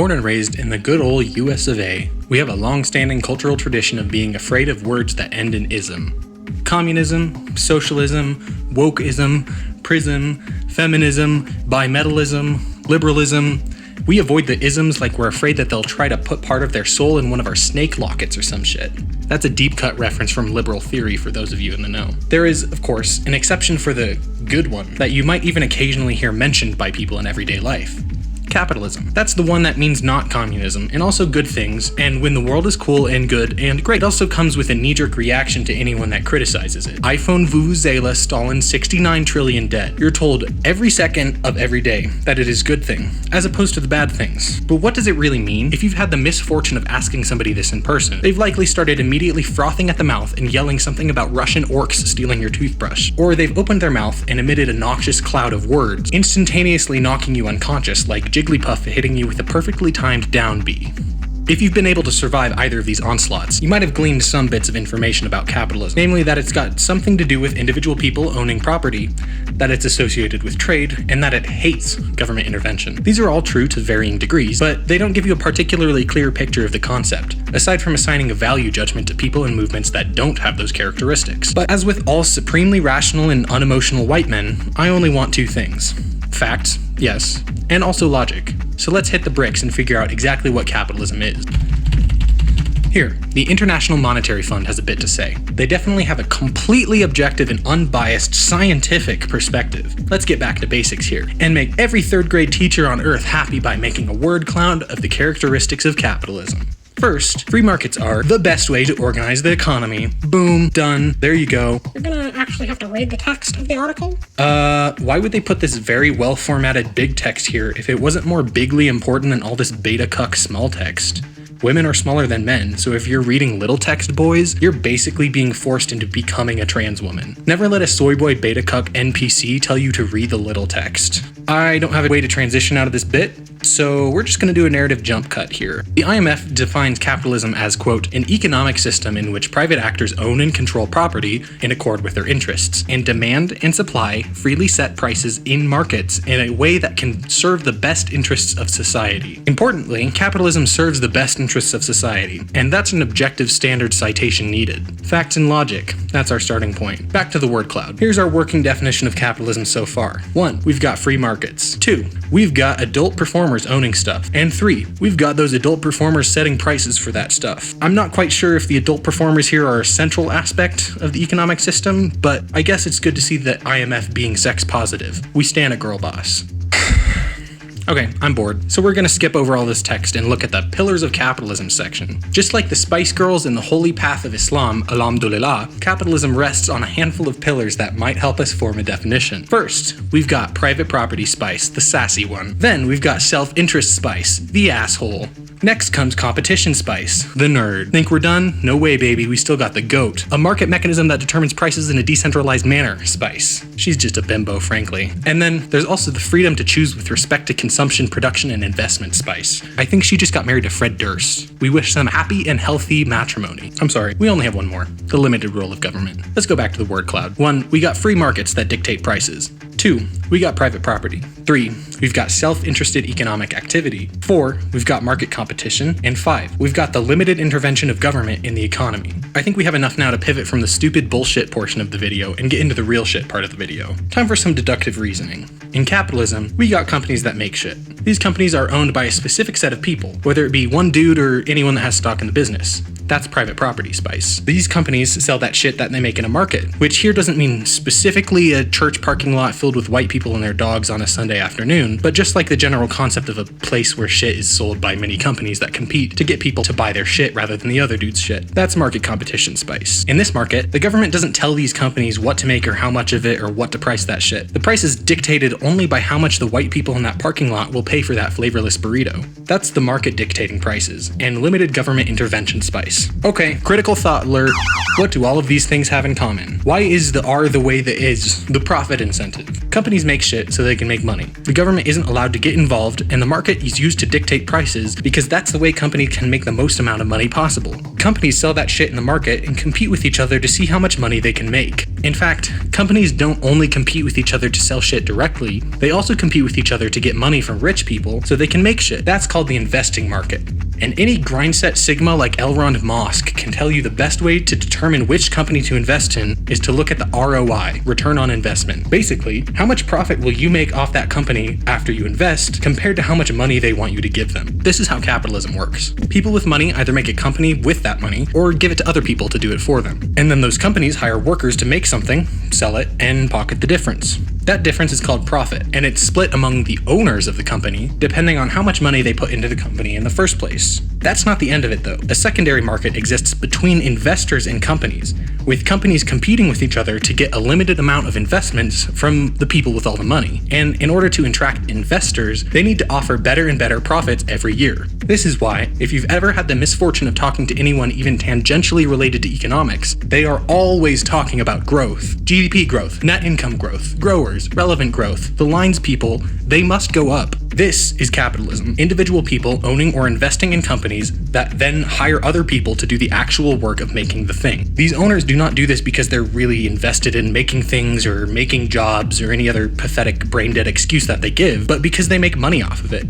Born and raised in the good old US of A, we have a long-standing cultural tradition of being afraid of words that end in ism. Communism, socialism, wokeism, prism, feminism, bimetallism, liberalism. We avoid the isms like we're afraid that they'll try to put part of their soul in one of our snake lockets or some shit. That's a deep cut reference from liberal theory for those of you in the know. There is, of course, an exception for the good one that you might even occasionally hear mentioned by people in everyday life. Capitalism. That's the one that means not communism, and also good things, and when the world is cool and good and great. It also comes with a knee-jerk reaction to anyone that criticizes it. iPhone vuvuzela Stalin 69 trillion debt. You're told every second of every day that it is good thing, as opposed to the bad things. But what does it really mean? If you've had the misfortune of asking somebody this in person, they've likely started immediately frothing at the mouth and yelling something about Russian orcs stealing your toothbrush. Or they've opened their mouth and emitted a noxious cloud of words, instantaneously knocking you unconscious like Jigglypuff hitting you with a perfectly timed down B. If you've been able to survive either of these onslaughts, you might have gleaned some bits of information about capitalism, namely that it's got something to do with individual people owning property, that it's associated with trade, and that it hates government intervention. These are all true to varying degrees, but they don't give you a particularly clear picture of the concept, aside from assigning a value judgment to people and movements that don't have those characteristics. But as with all supremely rational and unemotional white men, I only want two things. Facts, yes, and also logic. So let's hit the bricks and figure out exactly what capitalism is. Here, the International Monetary Fund has a bit to say. They definitely have a completely objective and unbiased scientific perspective. Let's get back to basics here, and make every third grade teacher on Earth happy by making a word cloud of the characteristics of capitalism. First, free markets are the best way to organize the economy. Boom, done, there you go. You're gonna actually have to read the text of the article? Why would they put this very well-formatted big text here if it wasn't more bigly important than all this beta cuck small text? Women are smaller than men, so if you're reading little text, boys, you're basically being forced into becoming a trans woman. Never let a soy boy beta cuck NPC tell you to read the little text. I don't have a way to transition out of this bit, so we're just going to do a narrative jump cut here. The IMF defines capitalism as, quote, an economic system in which private actors own and control property in accord with their interests, and demand and supply freely set prices in markets in a way that can serve the best interests of society. Importantly, capitalism serves the best interests of society, and that's an objective standard citation needed. Facts and logic, that's our starting point. Back to the word cloud. Here's our working definition of capitalism so far. 1, we've got free markets. 2, we've got adult performers owning stuff. And 3, we've got those adult performers setting prices for that stuff. I'm not quite sure if the adult performers here are a central aspect of the economic system, but I guess it's good to see the IMF being sex positive. We stan a girl boss. Okay, I'm bored, so we're gonna skip over all this text and look at the Pillars of Capitalism section. Just like the Spice Girls in the Holy Path of Islam, alhamdulillah, capitalism rests on a handful of pillars that might help us form a definition. First, we've got private property spice, the sassy one. Then we've got self-interest spice, the asshole. Next comes competition spice, the nerd. Think we're done? No way, baby, we still got the goat. A market mechanism that determines prices in a decentralized manner, spice. She's just a bimbo, frankly. And then there's also the freedom to choose with respect to consumption, production, and investment spice. I think she just got married to Fred Durst. We wish them happy and healthy matrimony. I'm sorry, we only have one more. The limited role of government. Let's go back to the word cloud. 1, we got free markets that dictate prices. 2, we got private property. 3, we've got self-interested economic activity. 4, we've got market competition. And 5, we've got the limited intervention of government in the economy. I think we have enough now to pivot from the stupid bullshit portion of the video and get into the real shit part of the video. Time for some deductive reasoning. In capitalism, we got companies that make shit. These companies are owned by a specific set of people, whether it be one dude or anyone that has stock in the business. That's private property spice. These companies sell that shit that they make in a market, which here doesn't mean specifically a church parking lot filled with white people and their dogs on a Sunday afternoon, but just like the general concept of a place where shit is sold by many companies that compete to get people to buy their shit rather than the other dude's shit. That's market competition spice. In this market, the government doesn't tell these companies what to make or how much of it or what to price that shit. The price is dictated only by how much the white people in that parking lot will pay for that flavorless burrito. That's the market dictating prices, and limited government intervention spice. companies. Okay, critical thought alert. What do all of these things have in common? Why is the R the way that is? The profit incentive. Companies make shit so they can make money. The government isn't allowed to get involved, and the market is used to dictate prices because that's the way companies can make the most amount of money possible. Companies sell that shit in the market and compete with each other to see how much money they can make. In fact, companies don't only compete with each other to sell shit directly, they also compete with each other to get money from rich people so they can make shit. That's called the investing market. And any grindset sigma like Elrond Mosk can tell you the best way to determine which company to invest in is to look at the ROI, return on investment. Basically, how much profit will you make off that company after you invest compared to how much money they want you to give them. This is how capitalism works. People with money either make a company with that money or give it to other people to do it for them. And then those companies hire workers to make something, sell it, and pocket the difference. That difference is called profit, and it's split among the owners of the company, depending on how much money they put into the company in the first place. That's not the end of it though. A secondary market exists between investors and companies, with companies competing with each other to get a limited amount of investments from the people with all the money. And in order to attract investors, they need to offer better and better profits every year. This is why, if you've ever had the misfortune of talking to anyone even tangentially related to economics, they are always talking about growth. GDP growth, net income growth, growers, relevant growth. The lines people, they must go up. This is capitalism. Individual people owning or investing in companies that then hire other people to do the actual work of making the thing. These owners do not do this because they're really invested in making things or making jobs or any other pathetic brain-dead excuse that they give, but because they make money off of it.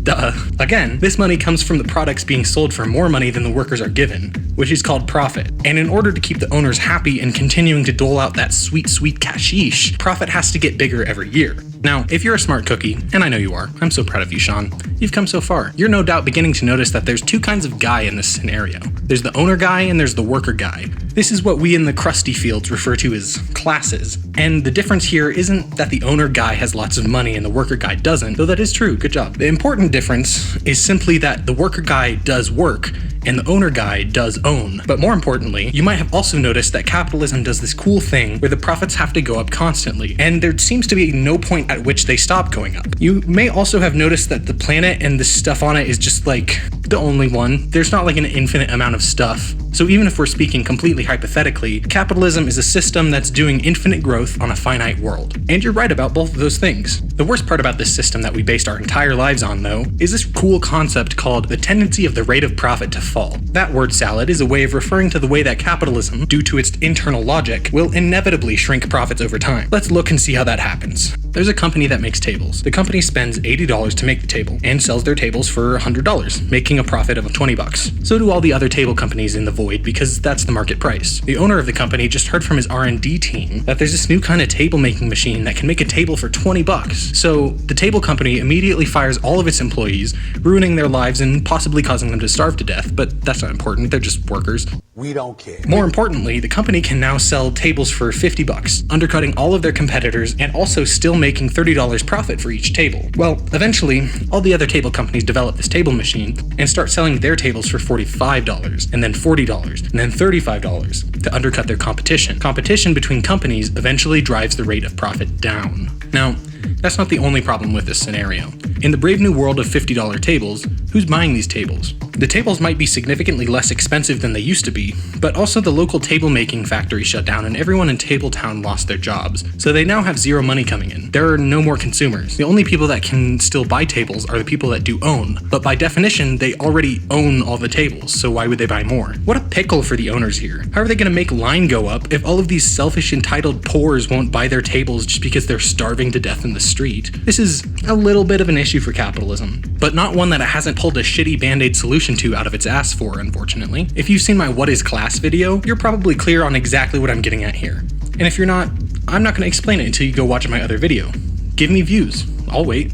Duh. Again, this money comes from the products being sold for more money than the workers are given, which is called profit. And in order to keep the owners happy and continuing to dole out that sweet, sweet cashish, profit has to get bigger every year. Now, if you're a smart cookie, and I know you are, I'm so proud of you, Sean, you've come so far. You're no doubt beginning to notice that there's two kinds of guy in this scenario. There's the owner guy and there's the worker guy. This is what we in the crusty fields refer to as classes. And the difference here isn't that the owner guy has lots of money and the worker guy doesn't, though that is true, good job. The important difference is simply that the worker guy does work, and the owner guy does own. But more importantly, you might have also noticed that capitalism does this cool thing where the profits have to go up constantly, and there seems to be no point at which they stop going up. You may also have noticed that the planet and the stuff on it is just like the only one. There's not like an infinite amount of stuff. So even if we're speaking completely hypothetically, capitalism is a system that's doing infinite growth on a finite world. And you're right about both of those things. The worst part about this system that we based our entire lives on, though, is this cool concept called the tendency of the rate of profit to fall. That word salad is a way of referring to the way that capitalism, due to its internal logic, will inevitably shrink profits over time. Let's look and see how that happens. There's a company that makes tables. The company spends $80 to make the table and sells their tables for $100, making a profit of $20. So do all the other table companies in the void because that's the market price. The owner of the company just heard from his R&D team that there's this new kind of table making machine that can make a table for $20. So the table company immediately fires all of its employees, ruining their lives and possibly causing them to starve to death, but that's not important, they're just workers. We don't care. More importantly, the company can now sell tables for $50, undercutting all of their competitors and also still making $30 profit for each table. Well, eventually, all the other table companies develop this table machine and start selling their tables for $45, and then $40, and then $35 to undercut their competition. Competition between companies eventually drives the rate of profit down. Now, that's not the only problem with this scenario. In the brave new world of $50 tables, who's buying these tables? The tables might be significantly less expensive than they used to be, but also the local table making factory shut down and everyone in Tabletown lost their jobs, so they now have zero money coming in. There are no more consumers. The only people that can still buy tables are the people that do own, but by definition, they already own all the tables, so why would they buy more? What a pickle for the owners here. How are they gonna make line go up if all of these selfish, entitled poors won't buy their tables just because they're starving to death in the street? This is a little bit of an issue for capitalism, but not one that it hasn't pulled a shitty band-aid solution to out of its ass for, unfortunately. If you've seen my What is Class video, you're probably clear on exactly what I'm getting at here. And if you're not, I'm not going to explain it until you go watch my other video. Give me views. I'll wait.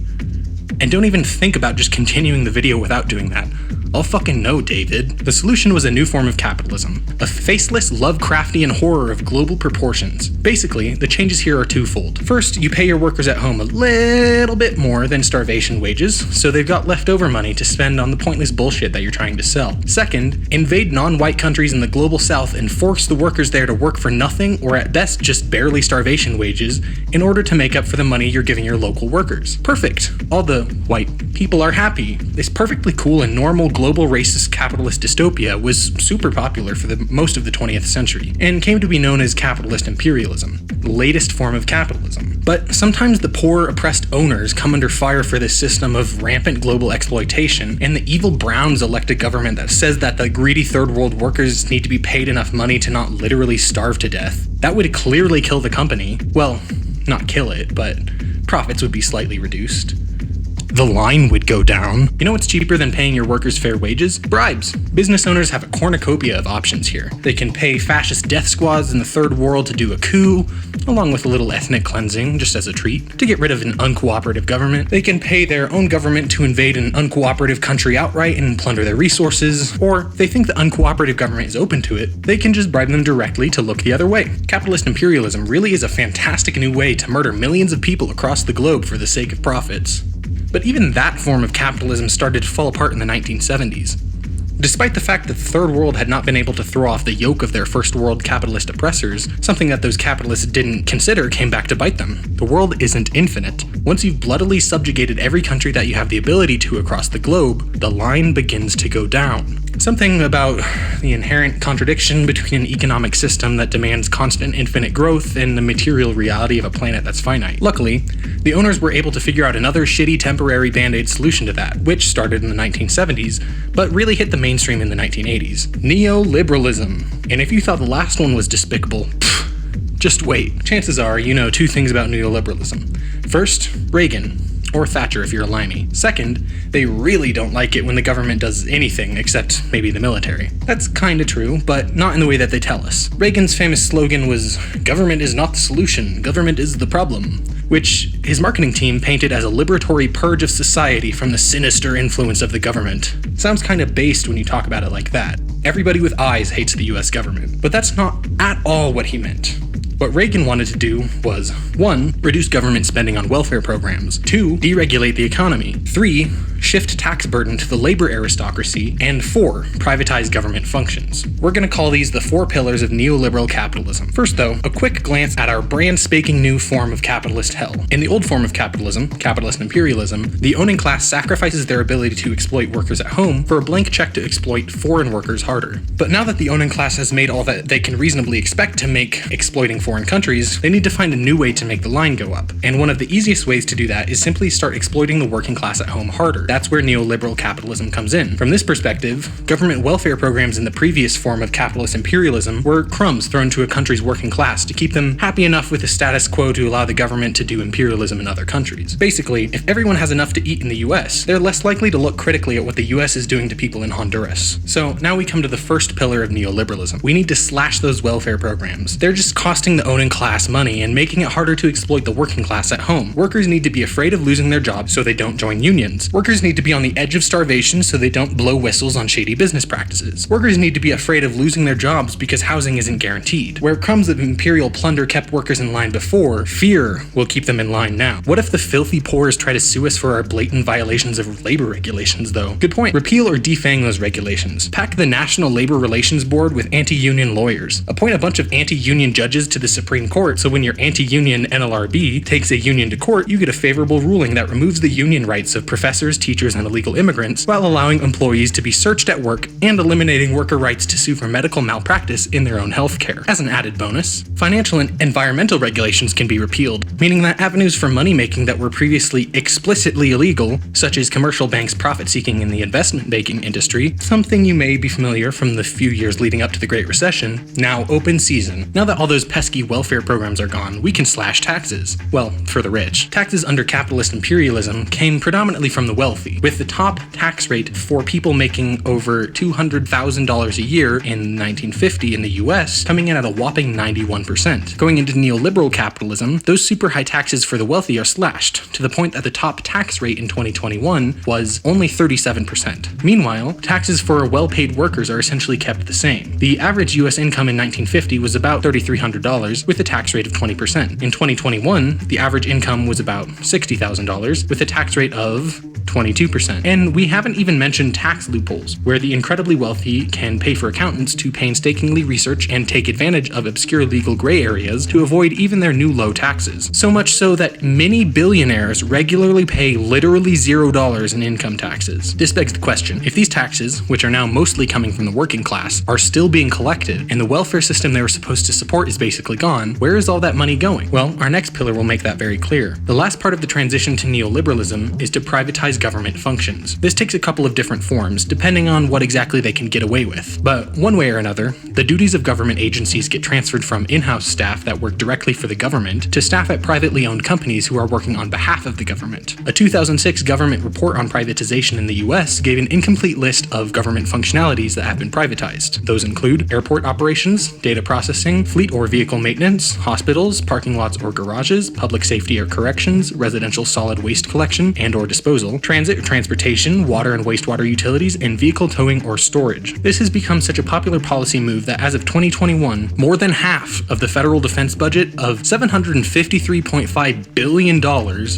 And don't even think about just continuing the video without doing that. I'll fucking know, David. The solution was a new form of capitalism. A faceless Lovecraftian horror of global proportions. Basically, the changes here are twofold. First, you pay your workers at home a little bit more than starvation wages, so they've got leftover money to spend on the pointless bullshit that you're trying to sell. Second, invade non-white countries in the global south and force the workers there to work for nothing or at best just barely starvation wages in order to make up for the money you're giving your local workers. Perfect. All the white people are happy. This perfectly cool and normal global global racist capitalist dystopia was super popular for most of the 20th century, and came to be known as capitalist imperialism, the latest form of capitalism. But sometimes the poor, oppressed owners come under fire for this system of rampant global exploitation, and the evil Browns elect a government that says that the greedy third world workers need to be paid enough money to not literally starve to death. That would clearly kill the company. Well, not kill it, but profits would be slightly reduced. The line would go down. You know what's cheaper than paying your workers fair wages? Bribes. Business owners have a cornucopia of options here. They can pay fascist death squads in the third world to do a coup, along with a little ethnic cleansing, just as a treat, to get rid of an uncooperative government. They can pay their own government to invade an uncooperative country outright and plunder their resources, or if they think the uncooperative government is open to it, they can just bribe them directly to look the other way. Capitalist imperialism really is a fantastic new way to murder millions of people across the globe for the sake of profits. But even that form of capitalism started to fall apart in the 1970s. Despite the fact that the Third World had not been able to throw off the yoke of their First World capitalist oppressors, something that those capitalists didn't consider came back to bite them. The world isn't infinite. Once you've bloodily subjugated every country that you have the ability to across the globe, the line begins to go down. Something about the inherent contradiction between an economic system that demands constant infinite growth and the material reality of a planet that's finite. Luckily, the owners were able to figure out another shitty temporary band-aid solution to that, which started in the 1970s, but really hit the mainstream in the 1980s. Neoliberalism. And if you thought the last one was despicable, just wait. Chances are you know two things about neoliberalism. First, Reagan. Or Thatcher if you're a limey. Second, they really don't like it when the government does anything except maybe the military. That's kinda true, but not in the way that they tell us. Reagan's famous slogan was, "Government is not the solution, government is the problem," which his marketing team painted as a liberatory purge of society from the sinister influence of the government. Sounds kinda based when you talk about it like that. Everybody with eyes hates the US government, but that's not at all what he meant. What Reagan wanted to do was 1. Reduce government spending on welfare programs, 2. Deregulate the economy, 3. Shift tax burden to the labor aristocracy, and 4. Privatize government functions. We're going to call these the 4 pillars of neoliberal capitalism. First though, a quick glance at our brand spanking new form of capitalist hell. In the old form of capitalism, capitalist imperialism, the owning class sacrifices their ability to exploit workers at home for a blank check to exploit foreign workers harder. But now that the owning class has made all that they can reasonably expect to make exploiting foreign countries, they need to find a new way to make the line go up. And one of the easiest ways to do that is simply start exploiting the working class at home harder. That's where neoliberal capitalism comes in. From this perspective, government welfare programs in the previous form of capitalist imperialism were crumbs thrown to a country's working class to keep them happy enough with the status quo to allow the government to do imperialism in other countries. Basically, if everyone has enough to eat in the US, they're less likely to look critically at what the US is doing to people in Honduras. So now we come to the first pillar of neoliberalism. We need to slash those welfare programs. They're just costing the owning class money and making it harder to exploit the working class at home. Workers need to be afraid of losing their jobs so they don't join unions. Workers need to be on the edge of starvation so they don't blow whistles on shady business practices. Workers need to be afraid of losing their jobs because housing isn't guaranteed. Where crumbs of imperial plunder kept workers in line before, fear will keep them in line now. What if the filthy poors try to sue us for our blatant violations of labor regulations though? Good point. Repeal or defang those regulations. Pack the National Labor Relations Board with anti-union lawyers. Appoint a bunch of anti-union judges to the Supreme Court so when your anti-union NLRB takes a union to court, you get a favorable ruling that removes the union rights of professors, teachers, and illegal immigrants while allowing employees to be searched at work and eliminating worker rights to sue for medical malpractice in their own healthcare. As an added bonus, financial and environmental regulations can be repealed, meaning that avenues for money-making that were previously explicitly illegal, such as commercial banks profit-seeking in the investment banking industry, something you may be familiar from the few years leading up to the Great Recession, now open season. Now that all those pesky welfare programs are gone, we can slash taxes. Well, for the rich. Taxes under capitalist imperialism came predominantly from the wealthy, with the top tax rate for people making over $200,000 a year in 1950 in the US coming in at a whopping 91%. Going into neoliberal capitalism, those super high taxes for the wealthy are slashed, to the point that the top tax rate in 2021 was only 37%. Meanwhile, taxes for well-paid workers are essentially kept the same. The average US income in 1950 was about $3,300 with a tax rate of 20%. In 2021, the average income was about $60,000 with a tax rate of 22%. And we haven't even mentioned tax loopholes, where the incredibly wealthy can pay for accountants to painstakingly research and take advantage of obscure legal gray areas to avoid even their new low taxes. So much so that many billionaires regularly pay literally $0 in income taxes. This begs the question, if these taxes, which are now mostly coming from the working class, are still being collected, and the welfare system they were supposed to support is basically gone, where is all that money going? Well, our next pillar will make that very clear. The last part of the transition to neoliberalism is to privatize government functions. This takes a couple of different forms, depending on what exactly they can get away with. But one way or another, the duties of government agencies get transferred from in-house staff that work directly for the government to staff at privately owned companies who are working on behalf of the government. A 2006 government report on privatization in the US gave an incomplete list of government functionalities that have been privatized. Those include airport operations, data processing, fleet or vehicle maintenance, hospitals, parking lots or garages, public safety or corrections, residential solid waste collection and or disposal, transit or transportation, water and wastewater utilities, and vehicle towing or storage. This has become such a popular policy move that as of 2021, more than half of the federal defense budget of $753.5 billion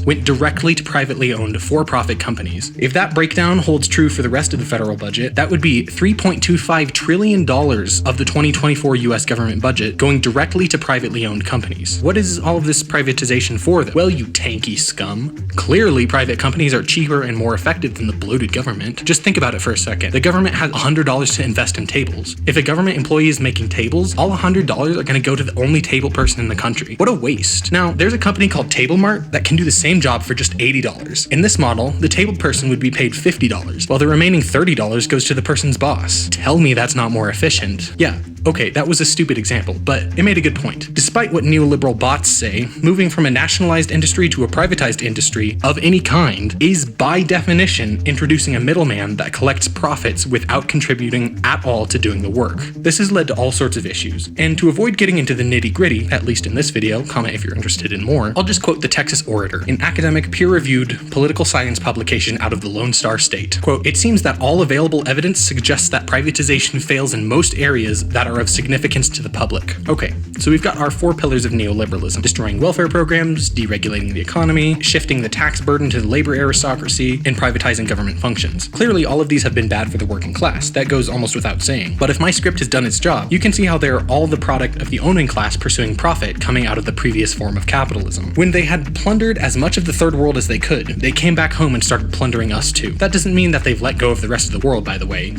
went directly to privately owned for-profit companies. If that breakdown holds true for the rest of the federal budget, that would be $3.25 trillion of the 2024 US government budget going directly to privately owned companies. What is all of this privatization for, though? Well, you tanky scum. Clearly, private companies are cheaper and more effective than the bloated government. Just think about it for a second. The government has $100 to invest in tables. If a government employee is making tables, all $100 are going to go to the only table person in the country. What a waste. Now, there's a company called TableMart that can do the same job for just $80. In this model, the table person would be paid $50, while the remaining $30 goes to the person's boss. Tell me that's not more efficient. Yeah, okay, that was a stupid example, but it made a good point. Despite what neoliberal bots say, moving from a nationalized industry to a privatized industry of any kind is, by definition, introducing a middleman that collects profits without contributing at all to doing the work. This has led to all sorts of issues, and to avoid getting into the nitty-gritty, at least in this video, comment if you're interested in more, I'll just quote the Texas Orator, an academic peer-reviewed political science publication out of the Lone Star State. Quote, "It seems that all available evidence suggests that privatization fails in most areas that are of significance to the public." Okay, so we've got our four pillars of neoliberalism: destroying welfare programs, deregulating the economy, shifting the tax burden to the labor aristocracy, and privatizing government functions. Clearly, all of these have been bad for the working class. That goes almost without saying. But if my script has done its job, you can see how they're all the product of the owning class pursuing profit coming out of the previous form of capitalism. When they had plundered as much of the third world as they could, they came back home and started plundering us too. That doesn't mean that they've let go of the rest of the world, by the way.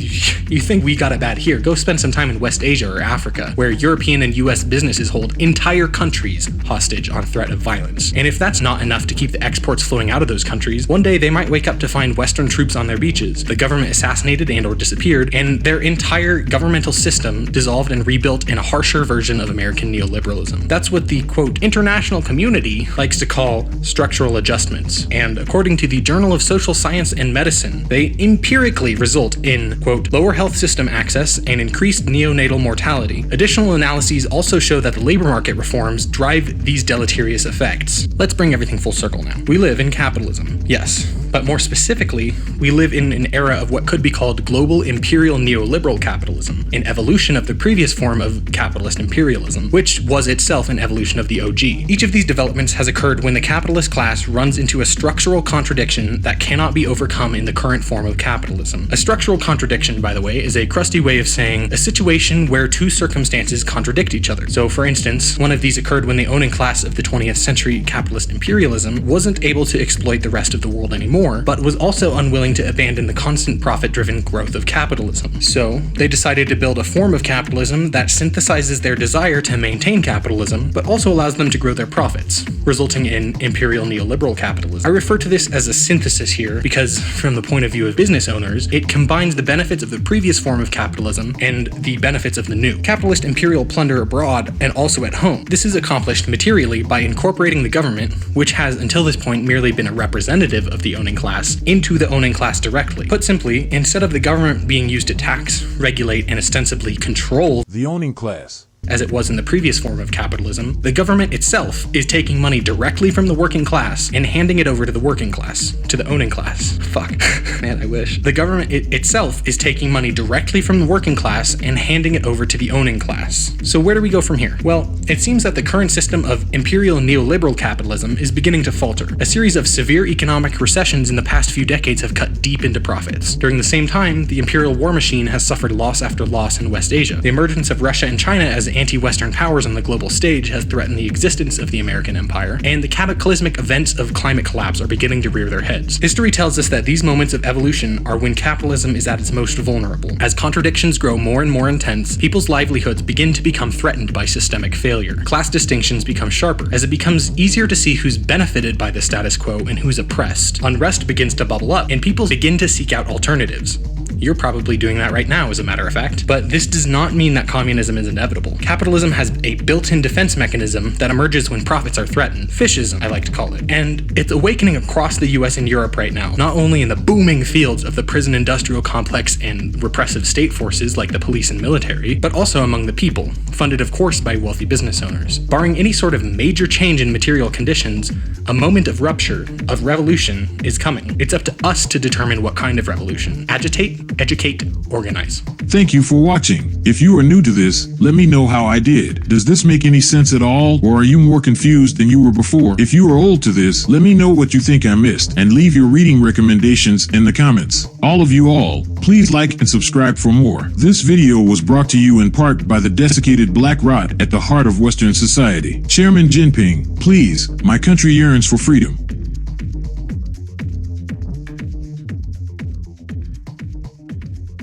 You think we got it bad here? Go spend some time in West Asia or Africa, where European and US businesses hold entire countries hostage on threat of violence. And if that's not enough to keep the exports flowing out of those countries, one day they might wake up to find Western troops on their beaches, the government assassinated and or disappeared, and their entire governmental system dissolved and rebuilt in a harsher version of American neoliberalism. That's what the, quote, international community likes to call structural adjustments. And according to the Journal of Social Science and Medicine, they empirically result in, quote, lower health system access and increased neonatal mortality. Additional analyses also show that the labor market reforms drive these deleterious effects. Let's bring everything full circle now. We live in capitalism, yes, but more specifically, we live in an era of what could be called global imperial neoliberal capitalism, an evolution of the previous form of capitalist imperialism, which was itself an evolution of the OG. Each of these developments has occurred when the capitalist class runs into a structural contradiction that cannot be overcome in the current form of capitalism. A structural contradiction, by the way, is a crusty way of saying a situation where two circumstances contradict each other. So, for instance, one of these occurred when the owning class of the 20th century capitalist imperialism wasn't able to exploit the rest of the world anymore, but was also unwilling to abandon the constant profit-driven growth of capitalism. So, they decided to build a form of capitalism that synthesizes their desire to maintain capitalism, but also allows them to grow their profits, resulting in imperial neoliberal capitalism. I refer to this as a synthesis here because, from the point of view of business owners, it combines the benefits of the previous form of capitalism and the benefits of the new. Capitalist imperial plunder abroad and also at home. This is accomplished materially by incorporating the government, which has until this point merely been a representative of the owning class, into the owning class directly. Put simply, instead of the government being used to tax, regulate, and ostensibly control the owning class, as it was in the previous form of capitalism, the government itself is taking money directly from the working class and handing it over to the working class, to the owning class. Fuck. Man, I wish. The government itself is taking money directly from the working class and handing it over to the owning class. So where do we go from here? Well, it seems that the current system of imperial neoliberal capitalism is beginning to falter. A series of severe economic recessions in the past few decades have cut deep into profits. During the same time, the imperial war machine has suffered loss after loss in West Asia. The emergence of Russia and China as anti-Western powers on the global stage has threatened the existence of the American empire, and the cataclysmic events of climate collapse are beginning to rear their heads. History tells us that these moments of evolution are when capitalism is at its most vulnerable. As contradictions grow more and more intense, people's livelihoods begin to become threatened by systemic failure. Class distinctions become sharper, as it becomes easier to see who's benefited by the status quo and who's oppressed. Unrest begins to bubble up, and people begin to seek out alternatives. You're probably doing that right now, as a matter of fact. But this does not mean that communism is inevitable. Capitalism has a built-in defense mechanism that emerges when profits are threatened. Fishism, I like to call it. And it's awakening across the US and Europe right now, not only in the booming fields of the prison industrial complex and repressive state forces like the police and military, but also among the people, funded of course by wealthy business owners. Barring any sort of major change in material conditions, a moment of rupture, of revolution, is coming. It's up to us to determine what kind of revolution. Agitate, educate, organize. Thank you for watching. If you are new to this, let me know how I did. Does this make any sense at all, or are you more confused than you were before? If you are old to this, let me know what you think I missed, and leave your reading recommendations in the comments. All of you all, please like and subscribe for more. This video was brought to you in part by the desiccated black rot at the heart of Western society. Chairman Jinping, please, my country yearns for freedom.